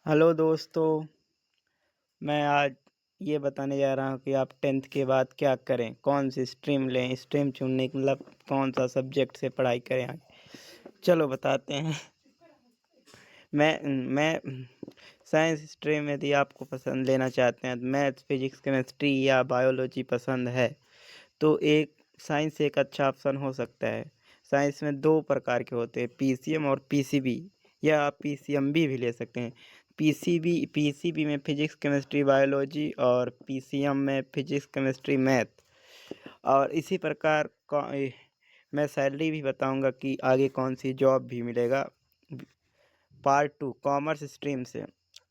Hello दोस्तों, मैं आज ये बताने जा रहा हूँ कि आप 10th के बाद क्या करें, कौन सी स्ट्रीम लें, स्ट्रीम चुनने का मतलब कौन सा सब्जेक्ट से पढ़ाई करें आगे। चलो बताते हैं। मैं साइंस स्ट्रीम यदि आपको पसंद लेना चाहते हैं, मैथ्स, फिजिक्स, केमिस्ट्री या बायोलॉजी पसंद है तो साइंस एक अच्छा ऑप्शन हो सकता है। साइंस में 2 प्रकार के होते हैं, पीसीएम और पीसीबी, या आप पीसीएमबी भी ले सकते हैं। पीसीबी में फिजिक्स, केमिस्ट्री, बायोलॉजी, और पीसीएम में फिजिक्स, केमिस्ट्री, मैथ। और इसी प्रकार मैं सैलरी भी बताऊंगा कि आगे कौन सी जॉब भी मिलेगा। पार्ट 2, कॉमर्स स्ट्रीम से।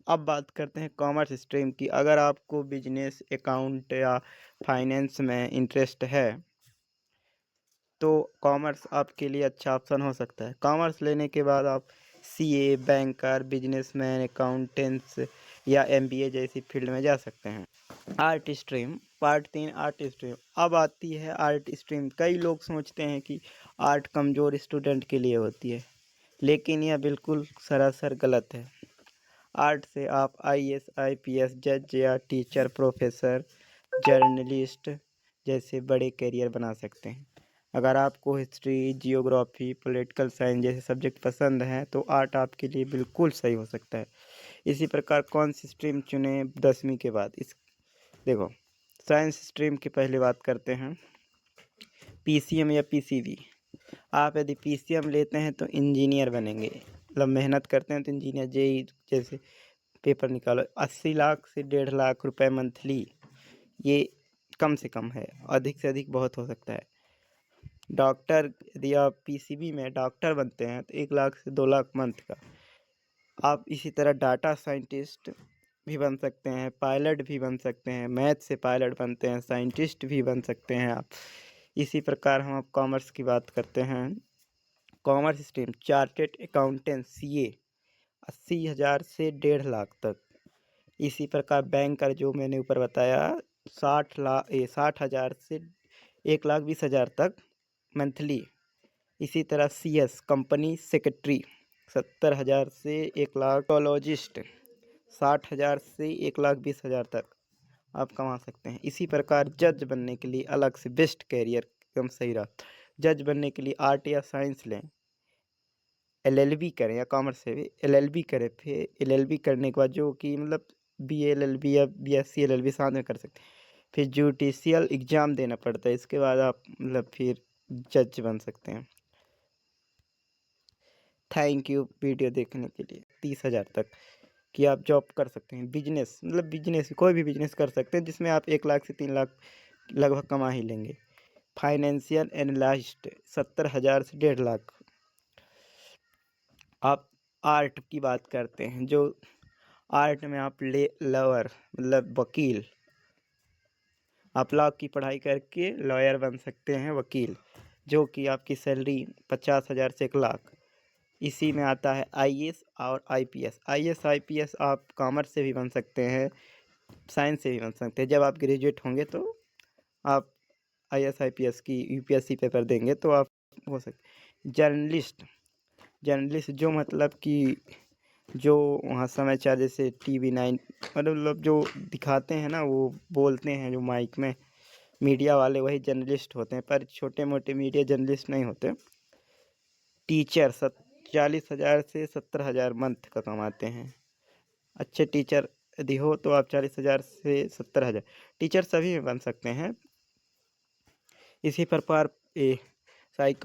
अब बात करते हैं कॉमर्स स्ट्रीम की। अगर आपको बिजनेस, अकाउंट या फाइनेंस में इंटरेस्ट है तो कॉमर्स आपके लिए अच्छा ऑप्शन हो सकता है। कॉमर्स लेने के बाद आप सीए, बैंकर, बिजनेसमैन, अकाउंटेंट्स या एमबीए जैसी फील्ड में जा सकते हैं। Art stream, part 3, art stream. अब आती है आर्ट स्ट्रीम। कई लोग सोचते हैं कि आर्ट कमज़ोर स्टूडेंट के लिए होती है, लेकिन यह बिल्कुल सरासर गलत है। आर्ट से आप आईएएस, आईपीएस, जज या टीचर, प्रोफेसर, जर्नलिस्ट जैसे बड़े करियर बना सकते हैं। अगर आपको हिस्ट्री, जियोग्राफी, पॉलिटिकल साइंस जैसे सब्जेक्ट पसंद हैं तो आर्ट आपके लिए बिल्कुल सही हो सकता है। इसी प्रकार कौन सी स्ट्रीम चुनें 10वीं के बाद। देखो, साइंस स्ट्रीम की पहले बात करते हैं, पीसीएम या पीसीबी। आप यदि पीसीएम लेते हैं तो इंजीनियर बनेंगे, मतलब मेहनत करते हैं तो इंजीनियर, जेई जैसे पेपर निकालो। 80 लाख से 1.5 लाख रुपए मंथली, ये कम से कम है, अधिक से अधिक बहुत हो सकता है। डॉक्टर, यदि आप पीसीबी में डॉक्टर बनते हैं तो 1 लाख से 2 लाख मंथ का। आप इसी तरह डाटा साइंटिस्ट भी बन सकते हैं, पायलट भी बन सकते हैं, मैथ से पायलट बनते हैं, साइंटिस्ट भी बन सकते हैं आप। इसी प्रकार हम अब कॉमर्स की बात करते हैं। Commerce stream, chartered accountant, CA, 80,000 से 1.5 लाख तक। इसी प्रकार बैंकर, जो मैंने ऊपर बताया, 60,000 से 1,20,000 तक मंथली। इसी तरह सीएस, कंपनी सेक्रेटरी, 70,000 से 1 लाख। टोलॉजिस्ट, 60,000 से 1,20,000 तक आप कमा सकते हैं। इसी प्रकार जज बनने के लिए अलग से बेस्ट कैरियर एकदम सही रहा। जज बनने के लिए आर्ट या साइंस लें, एलएलबी करें, या कॉमर्स से भी एलएलबी करें। फिर एलएलबी करने के बाद जो कि मतलब बीए एलएलबी या बीएससी एलएलबी साथ में कर सकते हैं। फिर जुडिशियल एग्ज़ाम देना पड़ता है, इसके बाद आप मतलब फिर जज बन सकते हैं। थैंक यू वीडियो देखने के लिए। 30,000 तक कि आप जॉब कर सकते हैं। बिजनेस, मतलब बिजनेस कोई भी बिजनेस कर सकते हैं जिसमें आप 1 लाख से 3 लाख लगभग कमा ही लेंगे। फाइनेंशियल एनालिस्ट, 70,000 से 1.5 लाख। आप आर्ट की बात करते हैं, जो आर्ट में आप लॉयर, मतलब वकील, आप लॉ की पढ़ाई करके लॉयर बन सकते हैं, वकील, जो कि आपकी सैलरी 50,000 से 1 लाख। इसी में आता है आईएएस और आईपीएस। आईएएस आईपीएस आप कॉमर्स से भी बन सकते हैं, साइंस से भी बन सकते हैं। जब आप ग्रेजुएट होंगे तो आप आईएएस आईपीएस की यूपीएससी पेपर देंगे तो आप हो सकते। जर्नलिस्ट, जर्नलिस्ट जो मतलब कि जो वहाँ समाचार जैसे टीवी 9, मतलब जो दिखाते हैं ना, वो बोलते हैं जो माइक में, मीडिया वाले, वही जर्नलिस्ट होते हैं, पर छोटे मोटे मीडिया जर्नलिस्ट नहीं होते। टीचर, 40,000 से 70,000 मंथ का कमाते हैं। अच्छे टीचर यदि हो तो आप 40,000 से 70,000 टीचर सभी में बन सकते हैं। इसी प्रकार साइको